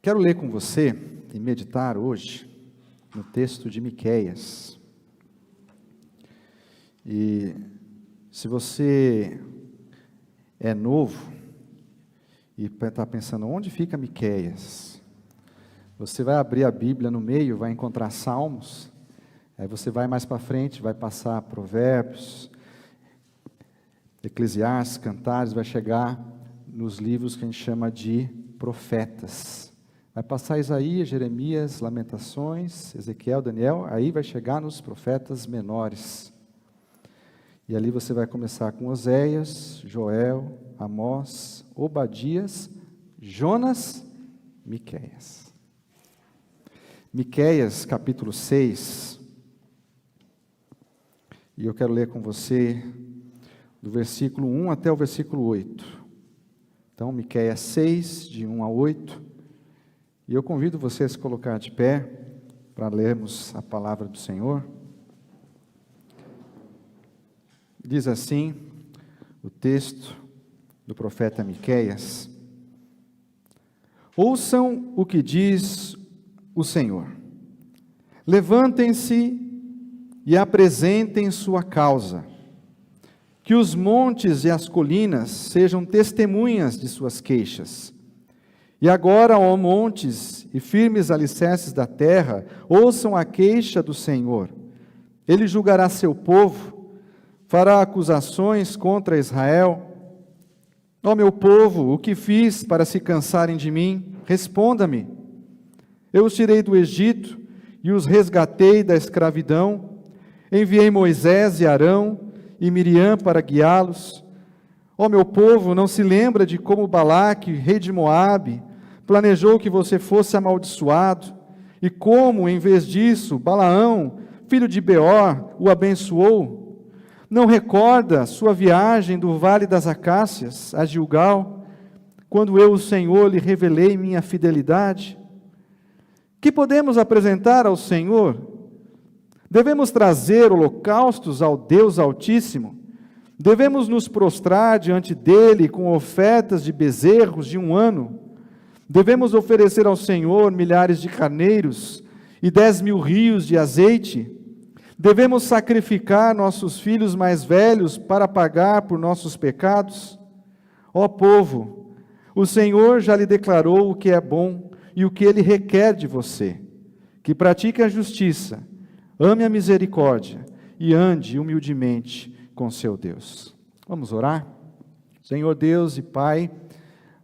Quero ler com você e meditar hoje no texto de Miqueias. E se você é novo e está pensando, onde fica Miqueias? Você vai abrir a Bíblia no meio, vai encontrar Salmos, aí você vai mais para frente, vai passar Provérbios, Eclesiastes, Cantares, vai chegar nos livros que a gente chama de profetas. Vai passar Isaías, Jeremias, Lamentações, Ezequiel, Daniel, aí vai chegar nos profetas menores. E ali você vai começar com Oséias, Joel, Amós, Obadias, Jonas, Miqueias. Miqueias, capítulo 6. E eu quero ler com você do versículo 1 até o versículo 8. Então, Miqueias 6, de 1 a 8. E eu convido você a se colocar de pé para lermos a palavra do Senhor. Diz assim o texto do profeta Miqueias: ouçam o que diz o Senhor, levantem-se e apresentem sua causa, que os montes e as colinas sejam testemunhas de suas queixas. E agora, ó montes e firmes alicerces da terra, ouçam a queixa do Senhor. Ele julgará seu povo, fará acusações contra Israel. Ó meu povo, o que fiz para se cansarem de mim? Responda-me. Eu os tirei do Egito e os resgatei da escravidão. Enviei Moisés e Arão e Miriam para guiá-los. Ó meu povo, não se lembra de como Balaque, rei de Moabe, planejou que você fosse amaldiçoado, e como, em vez disso, Balaão, filho de Beor, o abençoou? Não recorda sua viagem do Vale das Acácias a Gilgal, quando eu, o Senhor, lhe revelei minha fidelidade? Que podemos apresentar ao Senhor? Devemos trazer holocaustos ao Deus Altíssimo? Devemos nos prostrar diante dele com ofertas de bezerros de 1 ano? Devemos oferecer ao Senhor milhares de carneiros e 10.000 rios de azeite? Devemos sacrificar nossos filhos mais velhos para pagar por nossos pecados? Ó povo, o Senhor já lhe declarou o que é bom e o que Ele requer de você: que pratique a justiça, ame a misericórdia e ande humildemente com seu Deus. Vamos orar? Senhor Deus e Pai,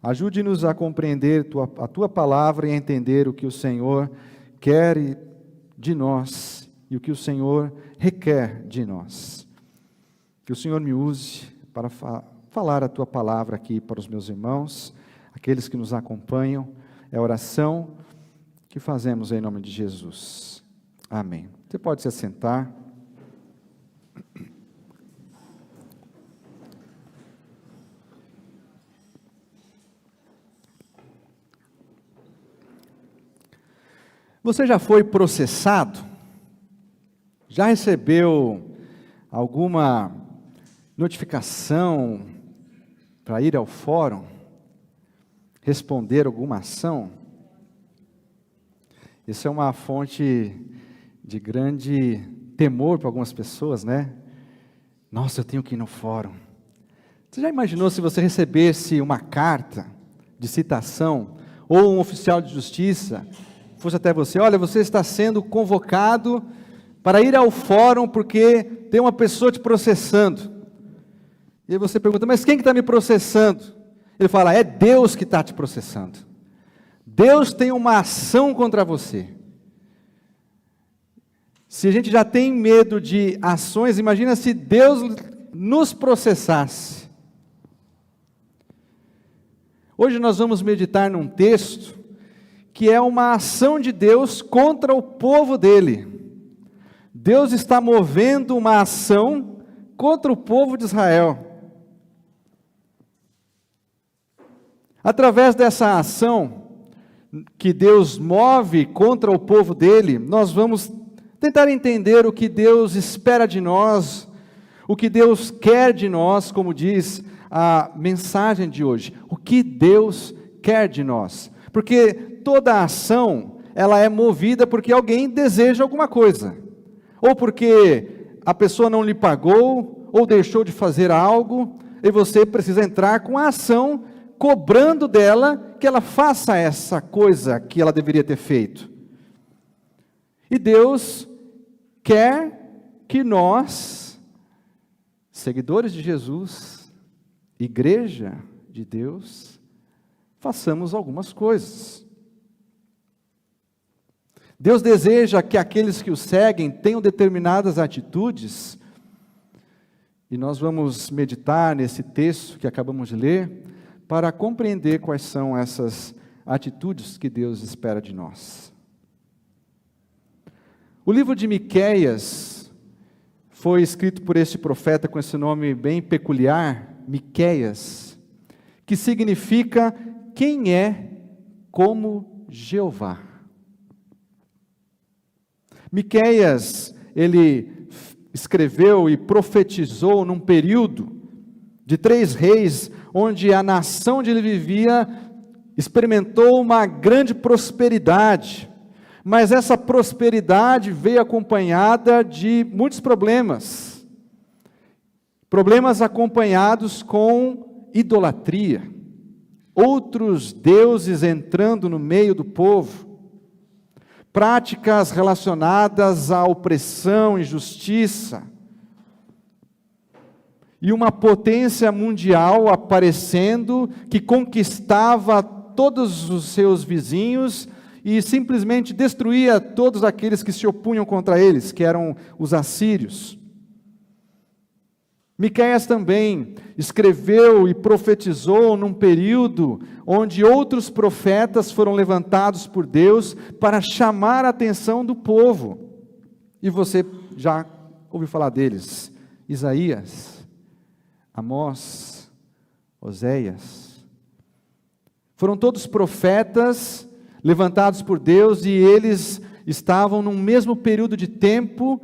ajude-nos a compreender a Tua palavra e a entender o que o Senhor quer de nós e o que o Senhor requer de nós. Que o Senhor me use para falar a Tua palavra aqui para os meus irmãos, aqueles que nos acompanham. É a oração que fazemos em nome de Jesus. Amém. Você pode se assentar. Você já foi processado? Já recebeu alguma notificação para ir ao fórum? Responder alguma ação? Isso é uma fonte de grande temor para algumas pessoas, né? Nossa, eu tenho que ir no fórum. Você já imaginou se você recebesse uma carta de citação ou um oficial de justiça fosse até você: olha, você está sendo convocado para ir ao fórum porque tem uma pessoa te processando. E aí você pergunta, mas quem que está me processando? Ele fala, é Deus que está te processando. Deus tem uma ação contra você. Se a gente já tem medo de ações, imagina se Deus nos processasse. Hoje nós vamos meditar num texto que é uma ação de Deus contra o povo dele. Deus está movendo uma ação contra o povo de Israel. Através dessa ação que Deus move contra o povo dele, nós vamos tentar entender o que Deus espera de nós, o que Deus quer de nós, como diz a mensagem de hoje. O que Deus quer de nós. Porque toda ação, ela é movida porque alguém deseja alguma coisa, ou porque a pessoa não lhe pagou, ou deixou de fazer algo, e você precisa entrar com a ação, cobrando dela que ela faça essa coisa que ela deveria ter feito. E Deus quer que nós, seguidores de Jesus, igreja de Deus, façamos algumas coisas. Deus deseja que aqueles que o seguem tenham determinadas atitudes, e nós vamos meditar nesse texto que acabamos de ler, para compreender quais são essas atitudes que Deus espera de nós. O livro de Miqueias foi escrito por este profeta com esse nome bem peculiar, Miqueias, que significa quem é como Jeová. Miqueias, ele escreveu e profetizou num período de 3 reis, onde a nação onde ele vivia experimentou uma grande prosperidade, mas essa prosperidade veio acompanhada de muitos problemas acompanhados com idolatria, outros deuses entrando no meio do povo, práticas relacionadas à opressão, injustiça, e uma potência mundial aparecendo que conquistava todos os seus vizinhos e simplesmente destruía todos aqueles que se opunham contra eles, que eram os assírios. Miqueias também escreveu e profetizou num período onde outros profetas foram levantados por Deus para chamar a atenção do povo. E você já ouviu falar deles: Isaías, Amós, Oséias. Foram todos profetas levantados por Deus, e eles estavam num mesmo período de tempo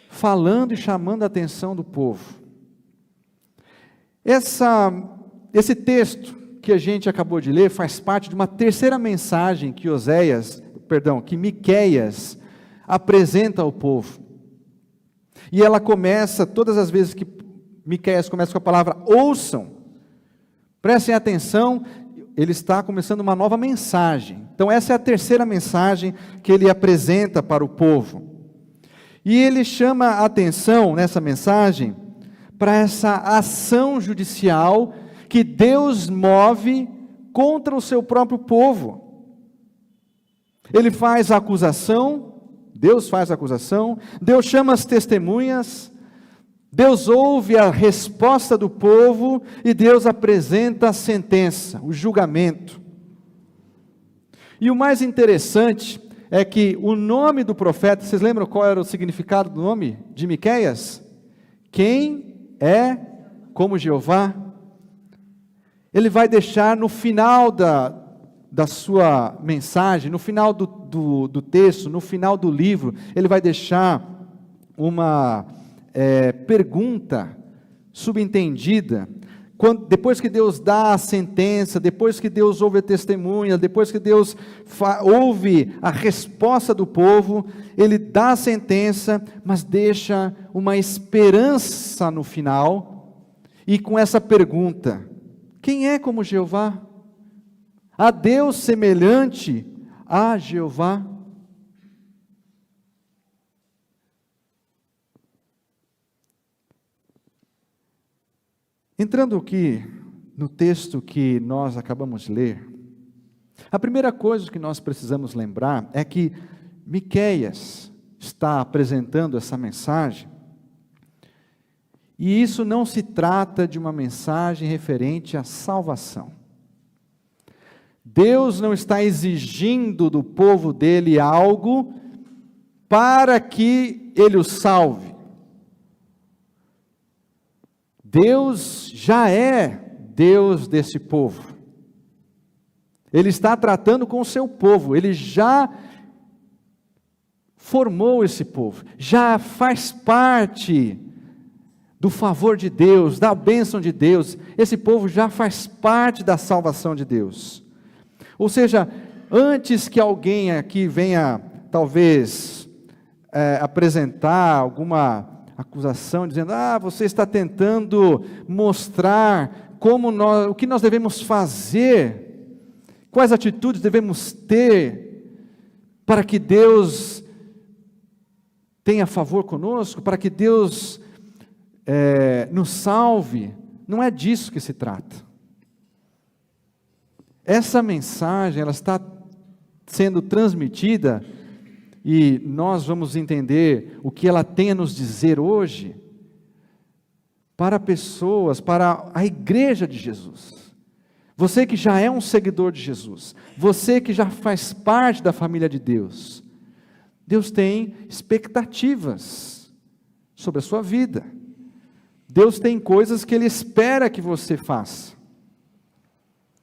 falando e chamando a atenção do povo. Esse texto que a gente acabou de ler faz parte de uma terceira mensagem que Miqueias apresenta ao povo. E ela começa, todas as vezes que Miqueias começa com a palavra ouçam, prestem atenção, ele está começando uma nova mensagem. Então essa é a terceira mensagem que ele apresenta para o povo. E ele chama a atenção nessa mensagem para essa ação judicial que Deus move contra o seu próprio povo. Ele faz a acusação, Deus faz a acusação, Deus chama as testemunhas, Deus ouve a resposta do povo e Deus apresenta a sentença, o julgamento. E o mais interessante é que o nome do profeta, vocês lembram qual era o significado do nome de Miqueias? Quem é como Jeová? Ele vai deixar no final da sua mensagem, no final do texto, no final do livro, ele vai deixar uma pergunta subentendida. Depois que Deus dá a sentença, depois que Deus ouve a testemunha, depois que Deus ouve a resposta do povo, Ele dá a sentença, mas deixa uma esperança no final, e com essa pergunta: quem é como Jeová? Há Deus semelhante a Jeová? Entrando aqui no texto que nós acabamos de ler, a primeira coisa que nós precisamos lembrar é que Miqueias está apresentando essa mensagem, e isso não se trata de uma mensagem referente à salvação. Deus não está exigindo do povo dele algo para que ele o salve. Deus já é Deus desse povo. Ele está tratando com o seu povo, ele já formou esse povo, já faz parte do favor de Deus, da bênção de Deus. Esse povo já faz parte da salvação de Deus. Ou seja, antes que alguém aqui venha, talvez, apresentar alguma acusação, dizendo, você está tentando mostrar o que nós devemos fazer, quais atitudes devemos ter, para que Deus tenha favor conosco, para que Deus nos salve. Não é disso que se trata. Essa mensagem, ela está sendo transmitida, e nós vamos entender o que ela tem a nos dizer hoje, para pessoas, para a igreja de Jesus. Você que já é um seguidor de Jesus, você que já faz parte da família de Deus, Deus tem expectativas sobre a sua vida. Deus tem coisas que Ele espera que você faça.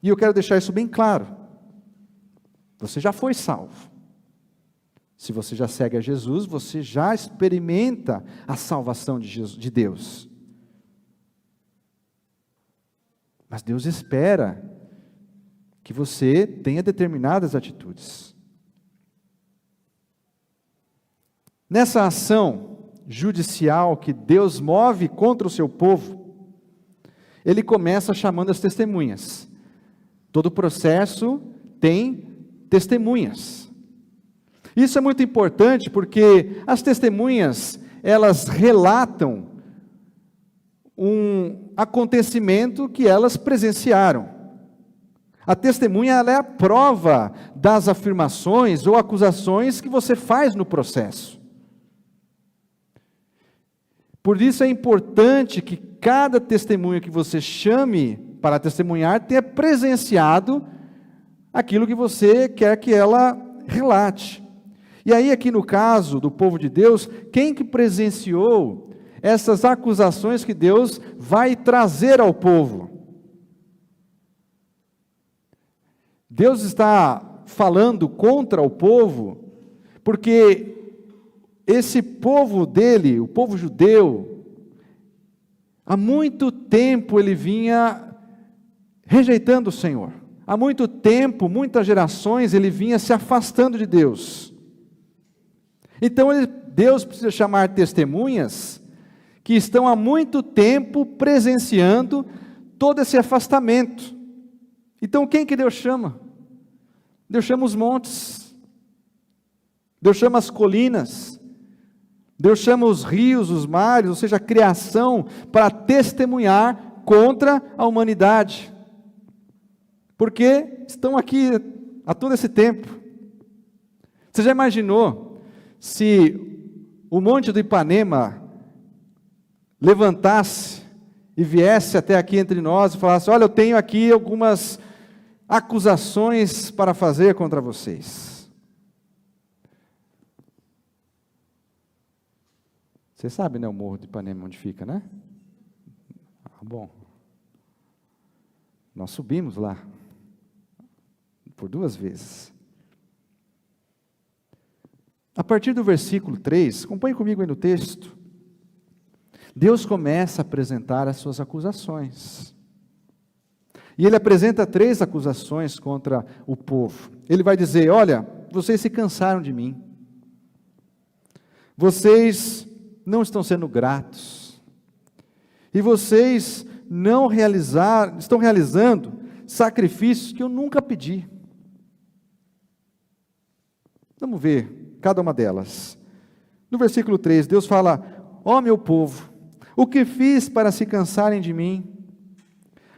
E eu quero deixar isso bem claro. Você já foi salvo. Se você já segue a Jesus, você já experimenta a salvação de Deus. Mas Deus espera que você tenha determinadas atitudes. Nessa ação judicial que Deus move contra o seu povo, Ele começa chamando as testemunhas. Todo processo tem testemunhas. Isso é muito importante porque as testemunhas, elas relatam um acontecimento que elas presenciaram. A testemunha, ela é a prova das afirmações ou acusações que você faz no processo. Por isso é importante que cada testemunha que você chame para testemunhar tenha presenciado aquilo que você quer que ela relate. E aí aqui no caso do povo de Deus, quem que presenciou essas acusações que Deus vai trazer ao povo? Deus está falando contra o povo, porque esse povo dele, o povo judeu, há muito tempo ele vinha rejeitando o Senhor. Há muito tempo, muitas gerações, ele vinha se afastando de Deus. Então Deus precisa chamar testemunhas que estão há muito tempo presenciando todo esse afastamento. Então quem que Deus chama? Deus chama os montes, Deus chama as colinas, Deus chama os rios, os mares, ou seja, a criação, para testemunhar contra a humanidade. Porque estão aqui há todo esse tempo. Você já imaginou se o Monte do Ipanema levantasse e viesse até aqui entre nós e falasse, olha, eu tenho aqui algumas acusações para fazer contra vocês. Você sabe, né, o Morro de Ipanema onde fica, né? Bom. Nós subimos lá por 2 vezes. A partir do versículo 3, acompanhe comigo aí no texto. Deus começa a apresentar as suas acusações. E Ele apresenta 3 acusações contra o povo. Ele vai dizer, olha, vocês se cansaram de mim. Vocês não estão sendo gratos. E vocês estão realizando sacrifícios que eu nunca pedi. Vamos ver cada uma delas. No versículo 3, Deus fala, ó meu povo, o que fiz para se cansarem de mim?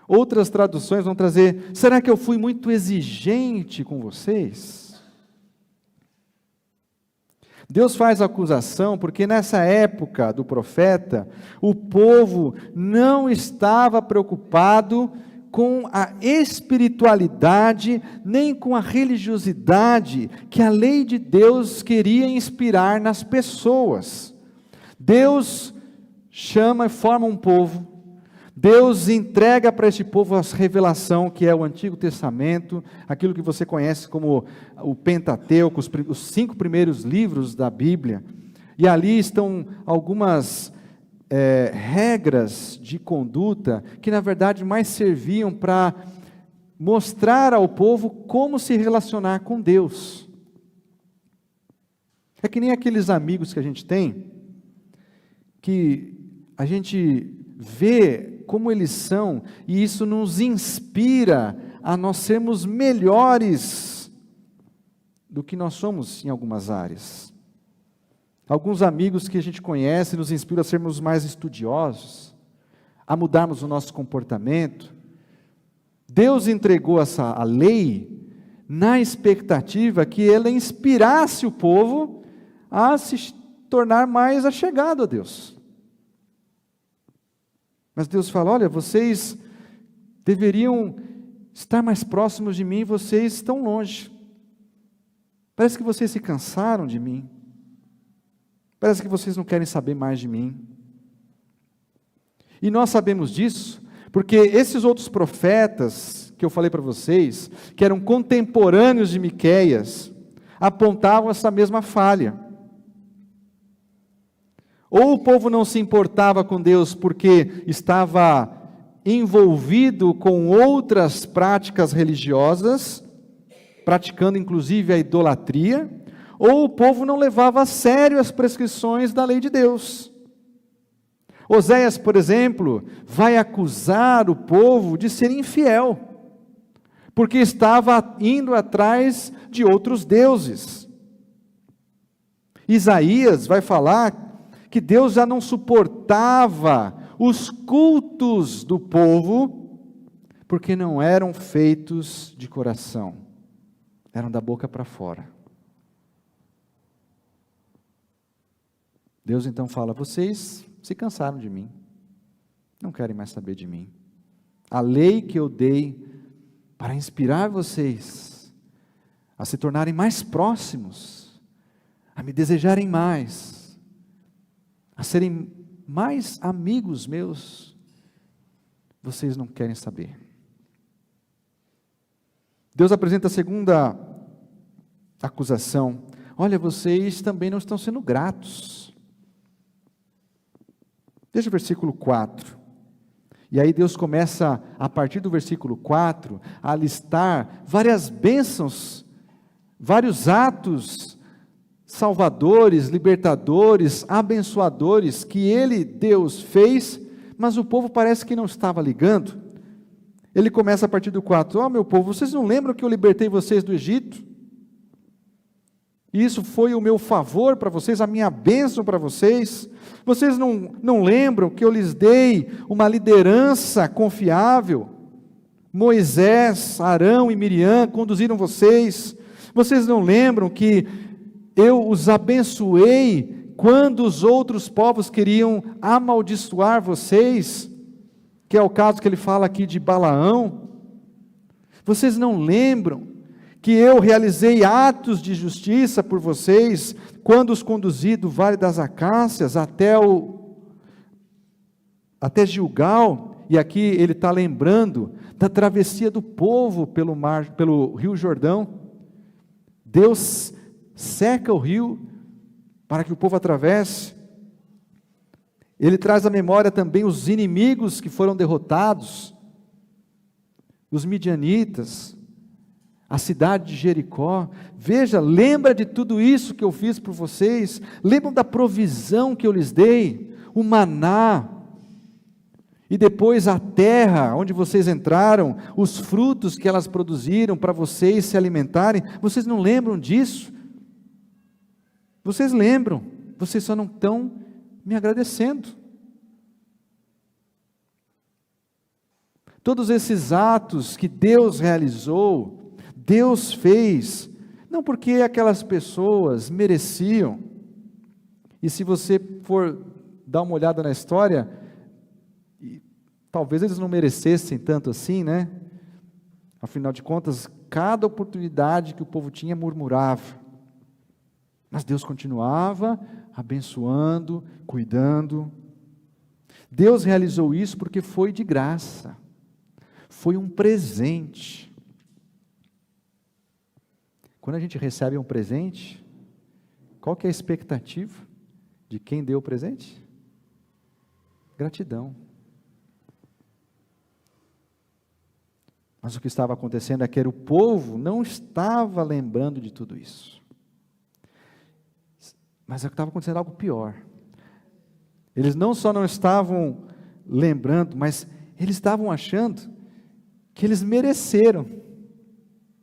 Outras traduções vão trazer, será que eu fui muito exigente com vocês? Deus faz a acusação porque nessa época do profeta, o povo não estava preocupado com a espiritualidade, nem com a religiosidade que a lei de Deus queria inspirar nas pessoas. Deus chama e forma um povo, Deus entrega para esse povo a revelação que é o Antigo Testamento, aquilo que você conhece como o Pentateuco, os 5 primeiros livros da Bíblia, e ali estão algumas regras de conduta que na verdade mais serviam para mostrar ao povo como se relacionar com Deus. É que nem aqueles amigos que a gente tem, que a gente vê como eles são, e isso nos inspira a nós sermos melhores do que nós somos em algumas áreas. Alguns amigos que a gente conhece nos inspiram a sermos mais estudiosos, a mudarmos o nosso comportamento. Deus entregou a lei na expectativa que ela inspirasse o povo a se tornar mais achegado a Deus. Mas Deus fala, olha, vocês deveriam estar mais próximos de mim, vocês estão longe. Parece que vocês se cansaram de mim. Parece que vocês não querem saber mais de mim. E nós sabemos disso, porque esses outros profetas que eu falei para vocês, que eram contemporâneos de Miqueias, apontavam essa mesma falha. Ou o povo não se importava com Deus porque estava envolvido com outras práticas religiosas, praticando inclusive a idolatria, ou o povo não levava a sério as prescrições da lei de Deus. Oséias, por exemplo, vai acusar o povo de ser infiel, porque estava indo atrás de outros deuses. Isaías vai falar que Deus já não suportava os cultos do povo, porque não eram feitos de coração, eram da boca para fora. Deus então fala, vocês se cansaram de mim, não querem mais saber de mim. A lei que eu dei para inspirar vocês a se tornarem mais próximos, a me desejarem mais, a serem mais amigos meus, vocês não querem saber. Deus apresenta a segunda acusação. Olha, vocês também não estão sendo gratos. Veja o versículo 4. E aí Deus começa, a partir do versículo 4, a listar várias bênçãos, vários atos salvadores, libertadores, abençoadores, que Ele, Deus, fez, mas o povo parece que não estava ligando. Ele começa a partir do 4, ó meu povo, vocês não lembram que eu libertei vocês do Egito? Isso foi o meu favor para vocês, a minha bênção para vocês. Vocês não lembram que eu lhes dei uma liderança confiável? Moisés, Arão e Miriam conduziram vocês. Vocês não lembram que eu os abençoei quando os outros povos queriam amaldiçoar vocês? Que é o caso que ele fala aqui de Balaão. Vocês não lembram que eu realizei atos de justiça por vocês, quando os conduzi do Vale das Acácias até Gilgal, e aqui ele está lembrando da travessia do povo pelo Rio Jordão. Deus seca o rio para que o povo atravesse. Ele traz à memória também os inimigos que foram derrotados, os midianitas, a cidade de Jericó. Veja, lembra de tudo isso que eu fiz por vocês, lembram da provisão que eu lhes dei, o maná, e depois a terra onde vocês entraram, os frutos que elas produziram para vocês se alimentarem. Vocês não lembram disso? Vocês lembram, vocês só não estão me agradecendo. Todos esses atos que Deus realizou, Deus fez, não porque aquelas pessoas mereciam. E se você for dar uma olhada na história, talvez eles não merecessem tanto assim, né? Afinal de contas, cada oportunidade que o povo tinha, murmurava. Mas Deus continuava abençoando, cuidando. Deus realizou isso porque foi de graça, foi um presente. Quando a gente recebe um presente, qual que é a expectativa de quem deu o presente? Gratidão. Mas o que estava acontecendo é que o povo não estava lembrando de tudo isso. Mas estava acontecendo algo pior. Eles não só não estavam lembrando, mas eles estavam achando que eles mereceram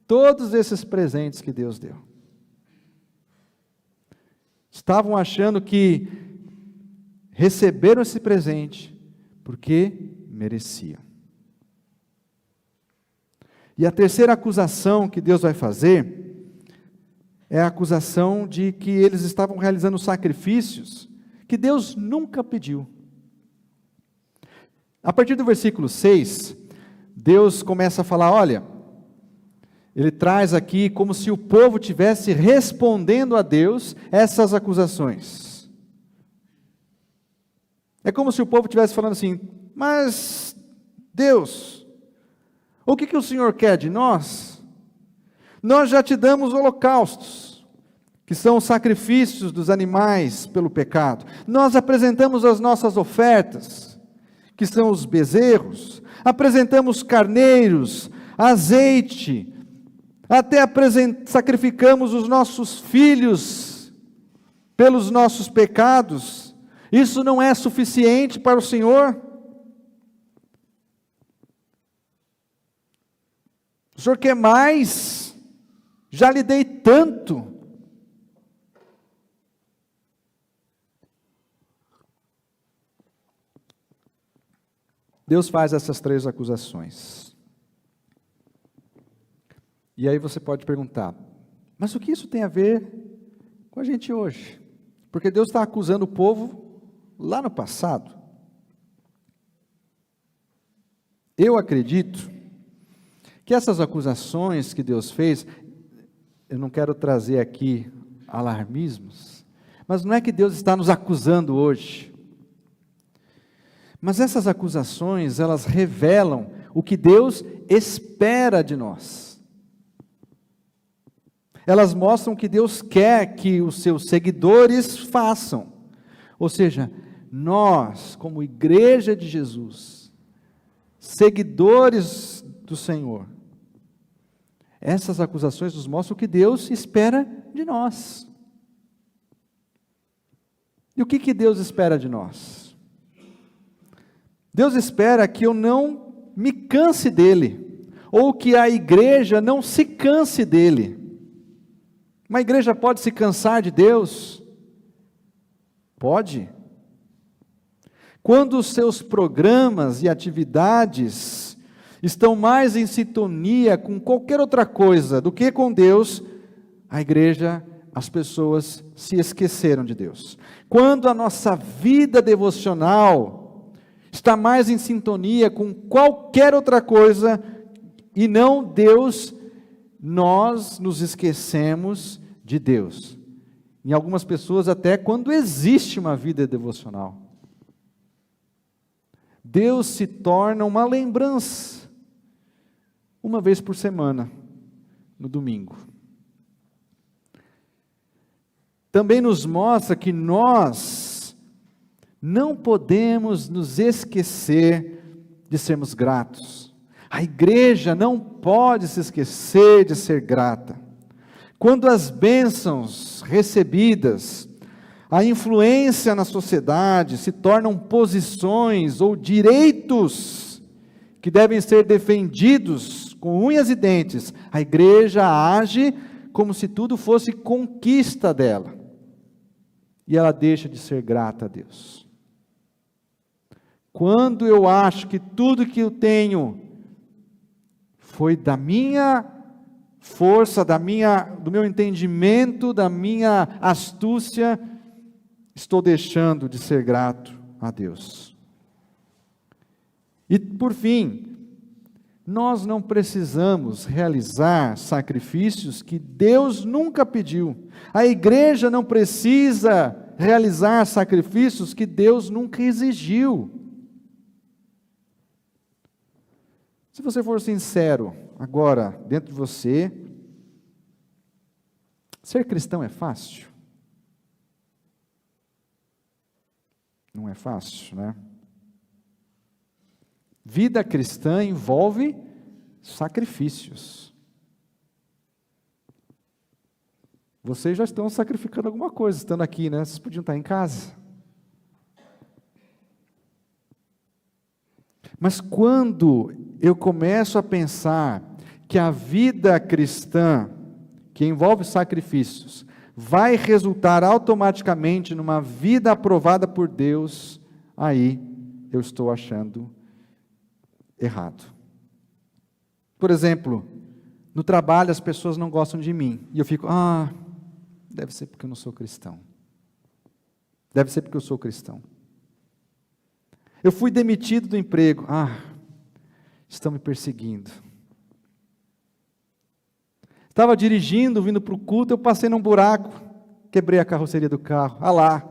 todos esses presentes que Deus deu. Estavam achando que receberam esse presente porque mereciam. E a terceira acusação que Deus vai fazer é a acusação de que eles estavam realizando sacrifícios que Deus nunca pediu. A partir do versículo 6, Deus começa a falar, olha, Ele traz aqui como se o povo tivesse respondendo a Deus essas acusações. É como se o povo estivesse falando assim, mas Deus, o que o Senhor quer de nós? Nós já te damos holocaustos, que são os sacrifícios dos animais pelo pecado. Nós apresentamos as nossas ofertas, que são os bezerros. Apresentamos carneiros, azeite, até sacrificamos os nossos filhos pelos nossos pecados. Isso não é suficiente para o Senhor? O Senhor quer mais? Já lhe dei tanto. Deus faz essas três acusações. E aí você pode perguntar, mas o que isso tem a ver com a gente hoje? Porque Deus está acusando o povo lá no passado. Eu acredito que essas acusações que Deus fez, eu não quero trazer aqui alarmismos, mas não é que Deus está nos acusando hoje. Mas essas acusações, elas revelam o que Deus espera de nós. Elas mostram o que Deus quer que os seus seguidores façam. Ou seja, nós, como igreja de Jesus, seguidores do Senhor, essas acusações nos mostram o que Deus espera de nós. E o que Deus espera de nós? Deus espera que eu não me canse dele, ou que a igreja não se canse dele. Uma igreja pode se cansar de Deus? Pode. Quando os seus programas e atividades estão mais em sintonia com qualquer outra coisa do que com Deus, a igreja, as pessoas se esqueceram de Deus. Quando a nossa vida devocional está mais em sintonia com qualquer outra coisa e não Deus, nós nos esquecemos de Deus. Em algumas pessoas até quando existe uma vida devocional. Deus se torna uma lembrança, uma vez por semana, no domingo. Também nos mostra que nós não podemos nos esquecer de sermos gratos. A igreja não pode se esquecer de ser grata. Quando as bênçãos recebidas, a influência na sociedade se tornam posições ou direitos que devem ser defendidos com unhas e dentes, a igreja age como se tudo fosse conquista dela. E ela deixa de ser grata a Deus. Quando eu acho que tudo que eu tenho foi da minha força, do meu entendimento, da minha astúcia, estou deixando de ser grato a Deus. E por fim, nós não precisamos realizar sacrifícios que Deus nunca pediu. A igreja não precisa realizar sacrifícios que Deus nunca exigiu. Se você for sincero agora dentro de você, ser cristão é fácil? Não é fácil, né? Vida cristã envolve sacrifícios. Vocês já estão sacrificando alguma coisa, estando aqui, né? Vocês podiam estar em casa. Mas quando eu começo a pensar que a vida cristã, que envolve sacrifícios, vai resultar automaticamente numa vida aprovada por Deus, aí eu estou achando errado. Por exemplo, no trabalho as pessoas não gostam de mim, e eu fico, deve ser porque eu não sou cristão. Deve ser porque eu sou cristão. Eu fui demitido do emprego, estão me perseguindo. Estava dirigindo, vindo para o culto, eu passei num buraco, quebrei a carroceria do carro. Lá,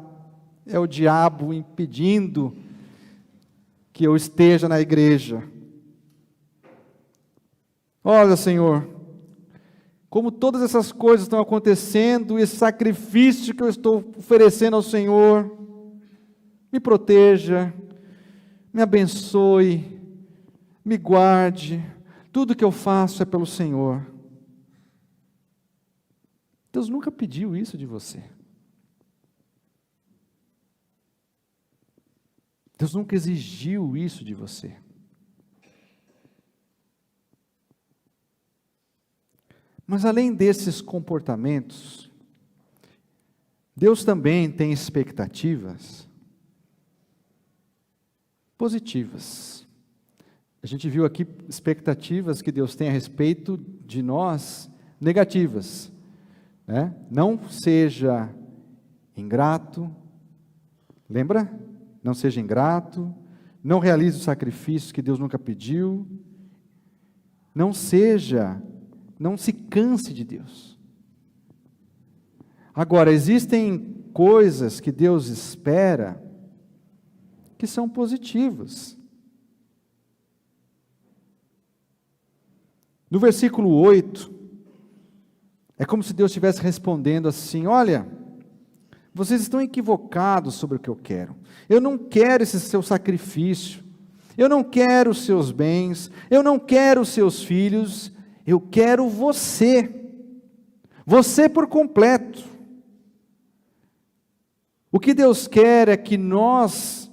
é o diabo impedindo que eu esteja na igreja. Olha, Senhor, como todas essas coisas estão acontecendo, esse sacrifício que eu estou oferecendo ao Senhor, me proteja, me abençoe, me guarde, tudo que eu faço é pelo Senhor. Deus nunca pediu isso de você. Deus nunca exigiu isso de você. Mas além desses comportamentos, Deus também tem expectativas positivas. A gente viu aqui expectativas que Deus tem a respeito de nós negativas. Não seja ingrato, lembra? Não seja ingrato, não realize o sacrifício que Deus nunca pediu, não se canse de Deus. Agora, existem coisas que Deus espera que são positivas. No versículo 8, é como se Deus estivesse respondendo assim: olha, vocês estão equivocados sobre o que eu quero. Eu não quero esse seu sacrifício, eu não quero os seus bens, eu não quero os seus filhos, eu quero você por completo. O que Deus quer é que nós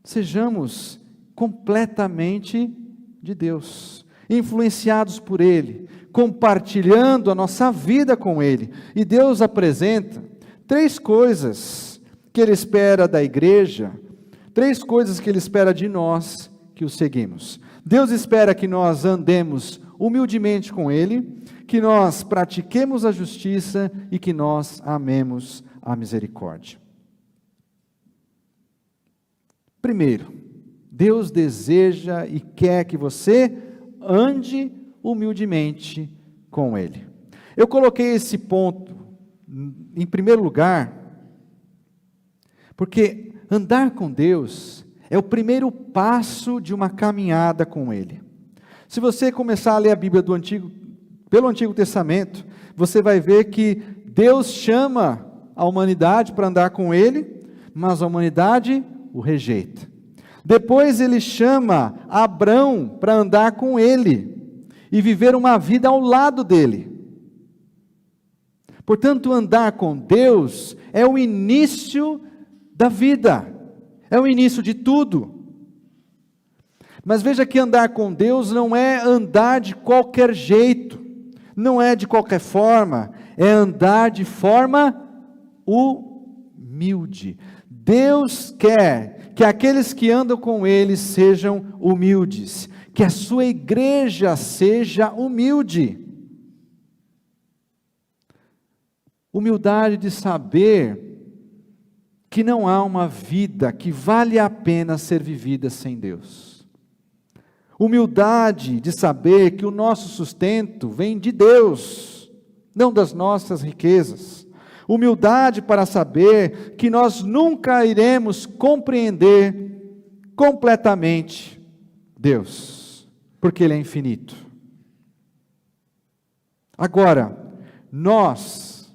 sejamos completamente de Deus, influenciados por Ele, compartilhando a nossa vida com Ele. E Deus apresenta 3 coisas que Ele espera da igreja, 3 coisas que Ele espera de nós que o seguimos. Deus espera que nós andemos humildemente com Ele, que nós pratiquemos a justiça e que nós amemos a misericórdia. Primeiro, Deus deseja e quer que você ande humildemente com Ele. Eu coloquei esse ponto em primeiro lugar, porque andar com Deus é o primeiro passo de uma caminhada com Ele. Se você começar a ler a Bíblia pelo Antigo Testamento, você vai ver que Deus chama a humanidade para andar com Ele, mas a humanidade o rejeita. Depois Ele chama Abrão para andar com Ele e viver uma vida ao lado dele. Portanto, andar com Deus é o início da vida, é o início de tudo. Mas veja que andar com Deus não é andar de qualquer jeito, não é de qualquer forma, é andar de forma humilde. Deus quer que aqueles que andam com Ele sejam humildes, que a sua igreja seja humilde. Humildade de saber que não há uma vida que vale a pena ser vivida sem Deus. Humildade de saber que o nosso sustento vem de Deus, não das nossas riquezas. Humildade para saber que nós nunca iremos compreender completamente Deus, porque Ele é infinito. Agora, nós,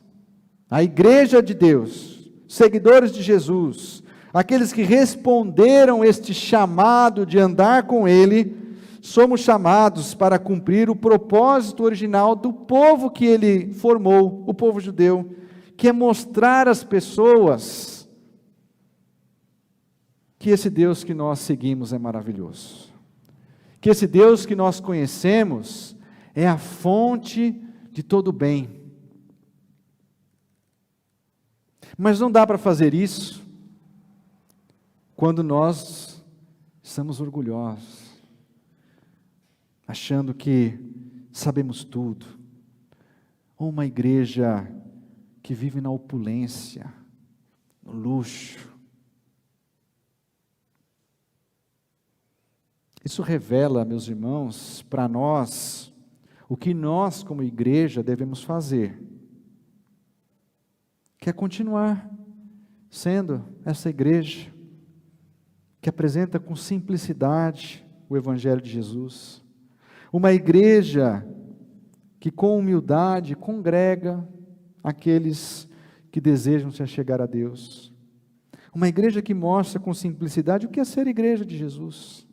a igreja de Deus, seguidores de Jesus, aqueles que responderam este chamado de andar com Ele, somos chamados para cumprir o propósito original do povo que ele formou, o povo judeu, que é mostrar às pessoas que esse Deus que nós seguimos é maravilhoso, que esse Deus que nós conhecemos é a fonte de todo bem. Mas não dá para fazer isso quando nós estamos orgulhosos, achando que sabemos tudo, ou uma igreja que vive na opulência, no luxo. Isso revela, meus irmãos, para nós, o que nós como igreja devemos fazer, que é continuar sendo essa igreja, que apresenta com simplicidade o Evangelho de Jesus, uma igreja que com humildade congrega aqueles que desejam se achegar a Deus, uma igreja que mostra com simplicidade o que é ser igreja de Jesus,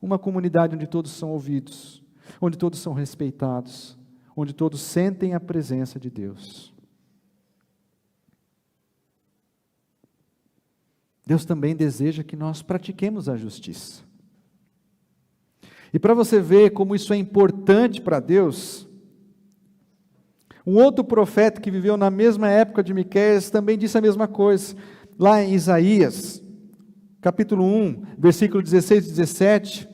uma comunidade onde todos são ouvidos, onde todos são respeitados, onde todos sentem a presença de Deus. Deus também deseja que nós pratiquemos a justiça. E para você ver como isso é importante para Deus, um outro profeta que viveu na mesma época de Miqueias também disse a mesma coisa. Lá em Isaías, capítulo 1, versículo 16 e 17,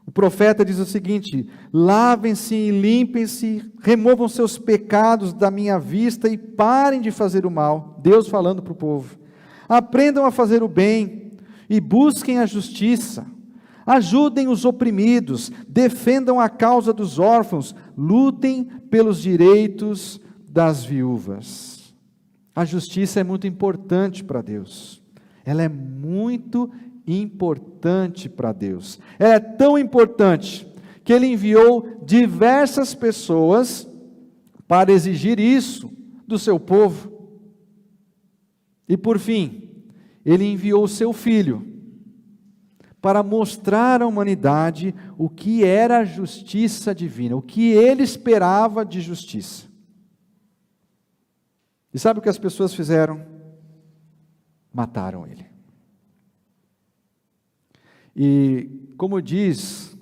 o profeta diz o seguinte: lavem-se e limpem-se, removam seus pecados da minha vista e parem de fazer o mal. Deus falando para o povo. Aprendam a fazer o bem e busquem a justiça. Ajudem os oprimidos, defendam a causa dos órfãos, lutem pelos direitos das viúvas. A justiça é muito importante para Deus. Ela é muito importante para Deus. Ela é tão importante que Ele enviou diversas pessoas para exigir isso do seu povo. E por fim, Ele enviou o seu Filho para mostrar à humanidade o que era a justiça divina, o que Ele esperava de justiça. E sabe o que as pessoas fizeram? Mataram Ele. E como diz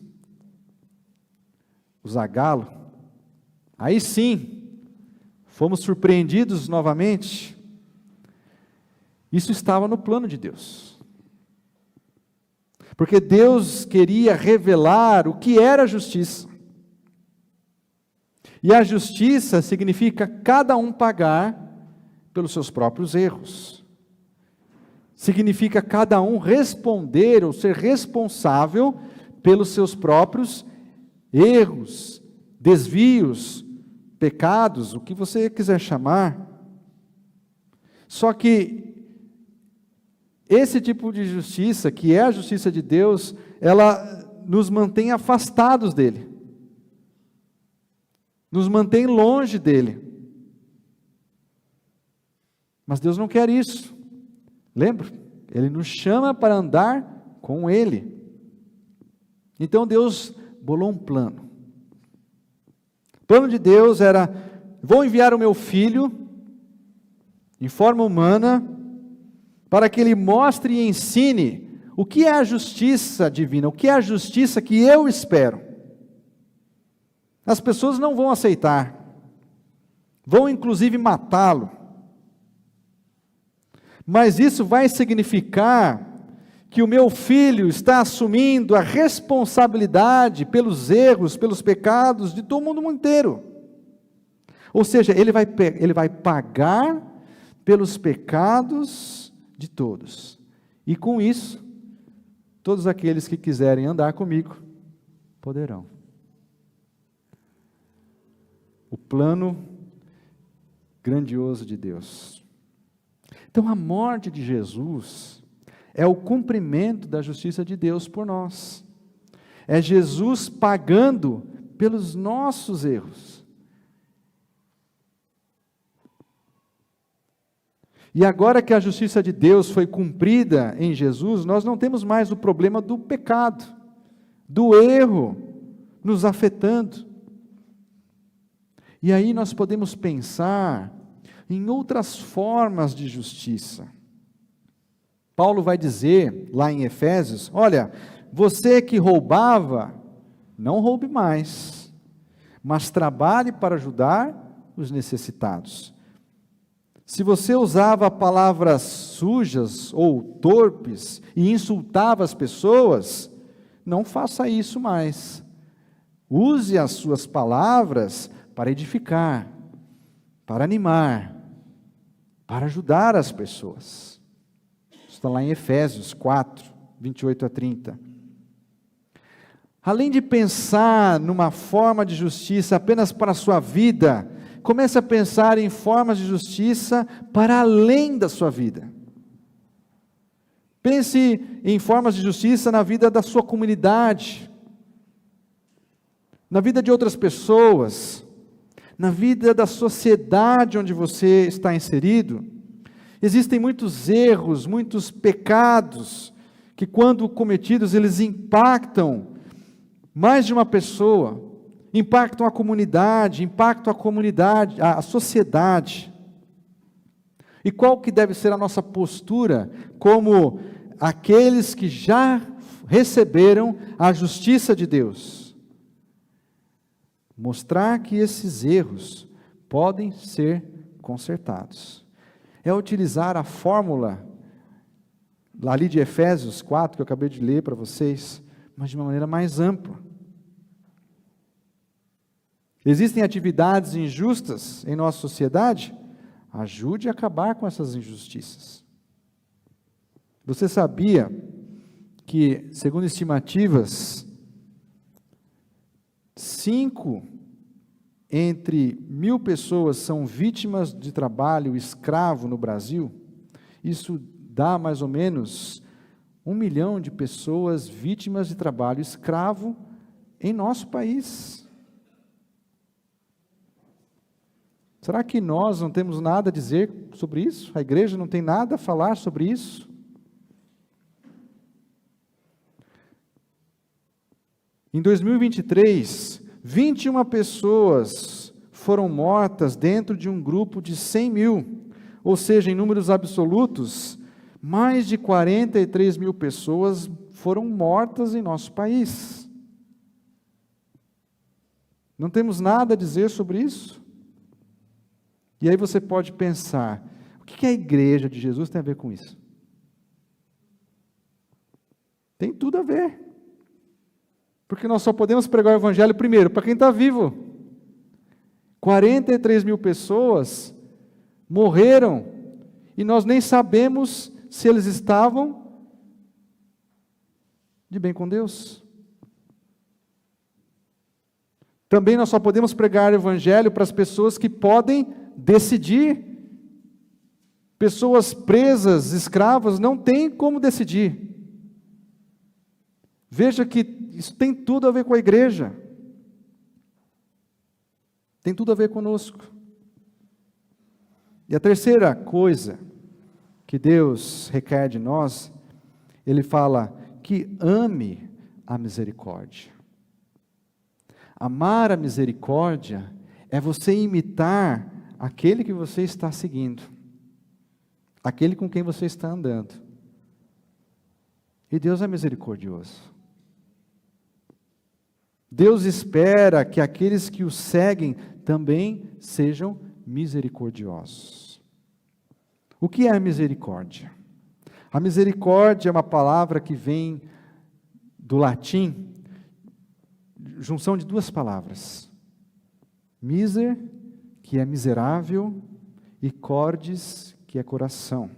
o Zagalo, aí sim, fomos surpreendidos novamente. Isso estava no plano de Deus. Porque Deus queria revelar o que era a justiça. E a justiça significa cada um pagar pelos seus próprios erros. Significa cada um responder ou ser responsável pelos seus próprios erros, desvios, pecados, o que você quiser chamar. Só que esse tipo de justiça, que é a justiça de Deus, ela nos mantém afastados dele, nos mantém longe dele. Mas Deus não quer isso. Lembra? Ele nos chama para andar com Ele. Então Deus bolou um plano. O plano de Deus era: vou enviar o meu Filho em forma humana, para que Ele mostre e ensine o que é a justiça divina, o que é a justiça que eu espero. As pessoas não vão aceitar, vão inclusive matá-lo. Mas isso vai significar que o meu Filho está assumindo a responsabilidade pelos erros, pelos pecados de todo mundo inteiro. Ou seja, ele vai pagar pelos pecados de todos. E com isso, todos aqueles que quiserem andar comigo, poderão. O plano grandioso de Deus. Então a morte de Jesus é o cumprimento da justiça de Deus por nós. É Jesus pagando pelos nossos erros. E agora que a justiça de Deus foi cumprida em Jesus, nós não temos mais o problema do pecado. do erro nos afetando. E aí nós podemos pensar em outras formas de justiça. Paulo vai dizer lá em Efésios: olha, você que roubava, não roube mais, mas trabalhe para ajudar os necessitados. Se você usava palavras sujas ou torpes e insultava as pessoas, não faça isso mais. Use as suas palavras para edificar, para animar, para ajudar as pessoas. Está lá em Efésios 4, 28 a 30. Além de pensar numa forma de justiça apenas para a sua vida, comece a pensar em formas de justiça para além da sua vida. Pense em formas de justiça na vida da sua comunidade, na vida de outras pessoas, na vida da sociedade onde você está inserido. Existem muitos erros, muitos pecados, que quando cometidos, eles impactam mais de uma pessoa, impactam a comunidade, a sociedade. E qual que deve ser a nossa postura como aqueles que já receberam a justiça de Deus? Mostrar que esses erros podem ser consertados. É utilizar a fórmula ali de Efésios 4, que eu acabei de ler para vocês, mas de uma maneira mais ampla. Existem atividades injustas em nossa sociedade? Ajude a acabar com essas injustiças. Você sabia que, segundo estimativas, 5 entre 1.000 pessoas são vítimas de trabalho escravo no Brasil? Isso dá mais ou menos 1 milhão de pessoas vítimas de trabalho escravo em nosso país. Será que nós não temos nada a dizer sobre isso? A igreja não tem nada a falar sobre isso? Em 2023, 21 pessoas foram mortas dentro de um grupo de 100 mil, ou seja, em números absolutos, mais de 43 mil pessoas foram mortas em nosso país. Não temos nada a dizer sobre isso? E aí você pode pensar, o que a igreja de Jesus tem a ver com isso? Tem tudo a ver. Porque nós só podemos pregar o evangelho primeiro para quem está vivo. 43 mil pessoas morreram e nós nem sabemos se eles estavam de bem com Deus. Também nós só podemos pregar o evangelho para as pessoas que podem decidir. Pessoas presas, escravas, não têm como decidir. Veja que isso tem tudo a ver com a igreja. Tem tudo a ver conosco. E a terceira coisa que Deus requer de nós, Ele fala que ame a misericórdia. Amar a misericórdia é você imitar aquele que você está seguindo, aquele com quem você está andando. E Deus é misericordioso. Deus espera que aqueles que o seguem também sejam misericordiosos. O que é a misericórdia? A misericórdia é uma palavra que vem do latim, junção de duas palavras. Miser, que é miserável, e cordis, que é coração.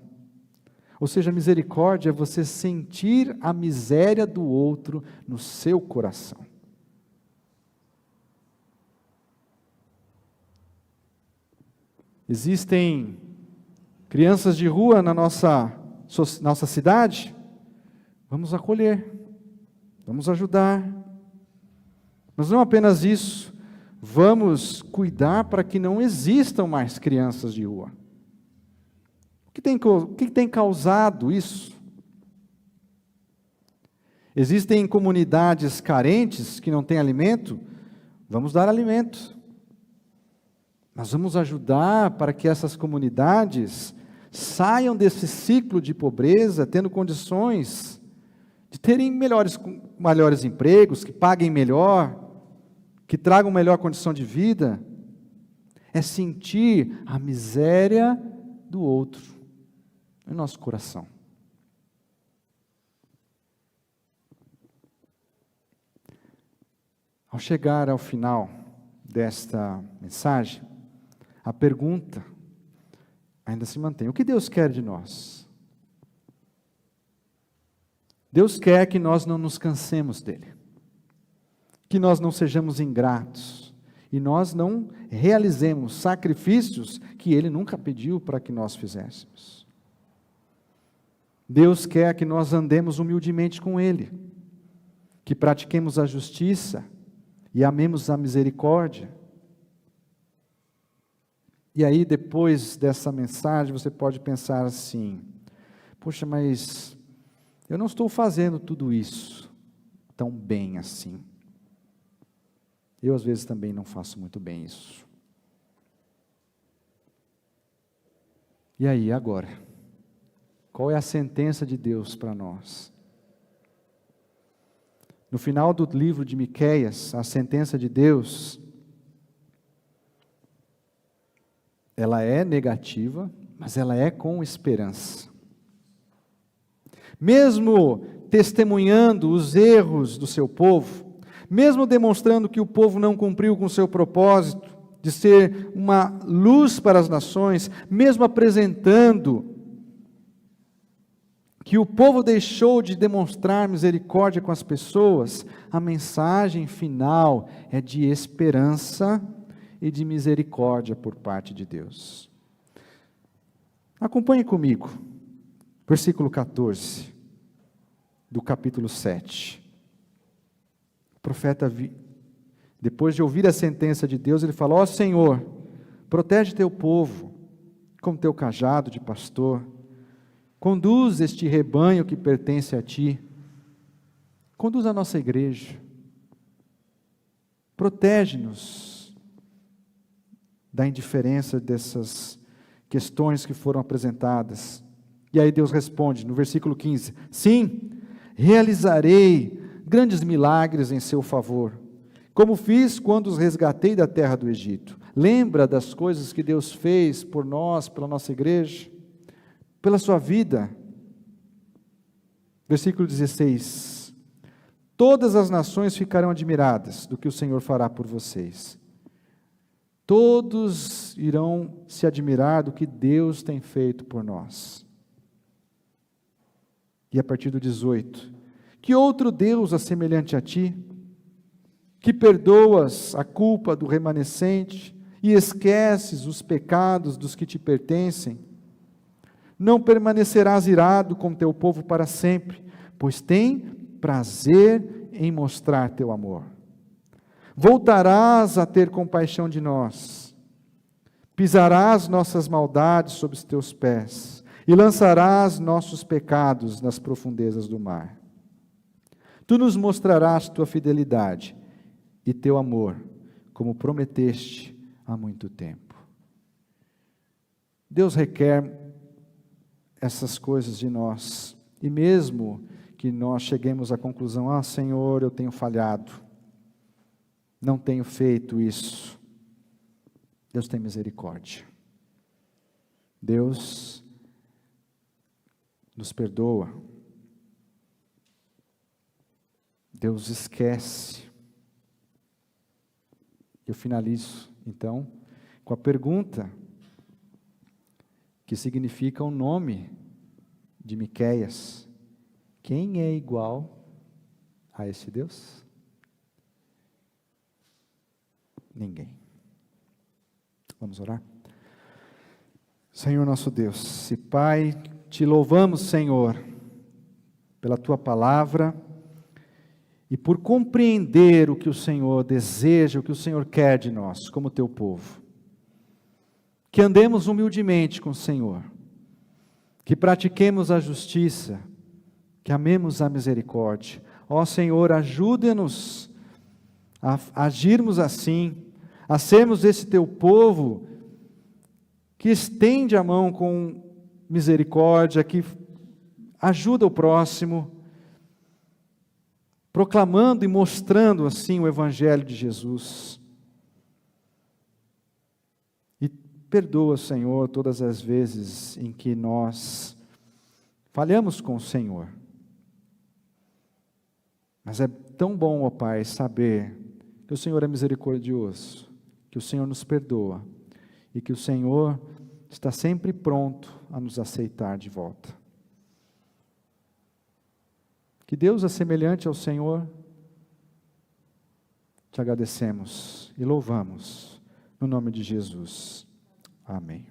Ou seja, misericórdia é você sentir a miséria do outro no seu coração. Existem crianças de rua na nossa cidade? Vamos acolher, vamos ajudar. Mas não apenas isso, vamos cuidar para que não existam mais crianças de rua. O que tem causado isso? Existem comunidades carentes que não têm alimento? Vamos dar alimento. Nós vamos ajudar para que essas comunidades saiam desse ciclo de pobreza, tendo condições de terem melhores empregos, que paguem melhor, que tragam melhor condição de vida. É sentir a miséria do outro no nosso coração. Ao chegar ao final desta mensagem, a pergunta ainda se mantém: o que Deus quer de nós? Deus quer que nós não nos cansemos dele, que nós não sejamos ingratos e nós não realizemos sacrifícios que ele nunca pediu para que nós fizéssemos. Deus quer que nós andemos humildemente com ele, que pratiquemos a justiça e amemos a misericórdia. E aí, depois dessa mensagem, você pode pensar assim: poxa, mas eu não estou fazendo tudo isso tão bem assim. Eu, às vezes, também não faço muito bem isso. E aí, agora? Qual é a sentença de Deus para nós? No final do livro de Miqueias, a sentença de Deus, ela é negativa, mas ela é com esperança. Mesmo testemunhando os erros do seu povo, mesmo demonstrando que o povo não cumpriu com o seu propósito de ser uma luz para as nações, mesmo apresentando que o povo deixou de demonstrar misericórdia com as pessoas, a mensagem final é de esperança e de misericórdia por parte de Deus. Acompanhe comigo, versículo 14, do capítulo 7. O profeta, depois de ouvir a sentença de Deus, ele fala: ó Senhor, protege teu povo, como teu cajado de pastor, conduz este rebanho que pertence a ti, conduz a nossa igreja, protege-nos da indiferença dessas questões que foram apresentadas. E aí Deus responde no versículo 15: sim, realizarei grandes milagres em seu favor, como fiz quando os resgatei da terra do Egito. Lembra das coisas que Deus fez por nós, pela nossa igreja, pela sua vida. Versículo 16: todas as nações ficarão admiradas do que o Senhor fará por vocês. Todos irão se admirar do que Deus tem feito por nós. E a partir do 18: que outro Deus assemelhante a ti, que perdoas a culpa do remanescente e esqueces os pecados dos que te pertencem? Não permanecerás irado com teu povo para sempre, pois tem prazer em mostrar teu amor. Voltarás a ter compaixão de nós, pisarás nossas maldades sob os teus pés, e lançarás nossos pecados nas profundezas do mar. Tu nos mostrarás tua fidelidade e teu amor, como prometeste há muito tempo. Deus requer essas coisas de nós, e mesmo que nós cheguemos à conclusão: ah, Senhor, eu tenho falhado, não tenho feito isso, Deus tem misericórdia. Deus nos perdoa. Deus esquece. Eu finalizo, então, com a pergunta que significa o nome de Miqueias: quem é igual a esse Deus? Ninguém. Vamos orar? Senhor nosso Deus e Pai, te louvamos, Senhor, pela tua palavra e por compreender o que o Senhor deseja, o que o Senhor quer de nós, como teu povo. Que andemos humildemente com o Senhor, que pratiquemos a justiça, que amemos a misericórdia. Ó Senhor, ajude-nos a agirmos assim, a sermos esse teu povo que estende a mão com misericórdia, que ajuda o próximo, proclamando e mostrando assim o Evangelho de Jesus. E perdoa, Senhor, todas as vezes em que nós falhamos com o Senhor. Mas é tão bom, ó Pai, saber que o Senhor é misericordioso, que o Senhor nos perdoa e que o Senhor está sempre pronto a nos aceitar de volta. Que Deus é semelhante ao Senhor, te agradecemos e louvamos, no nome de Jesus. Amém.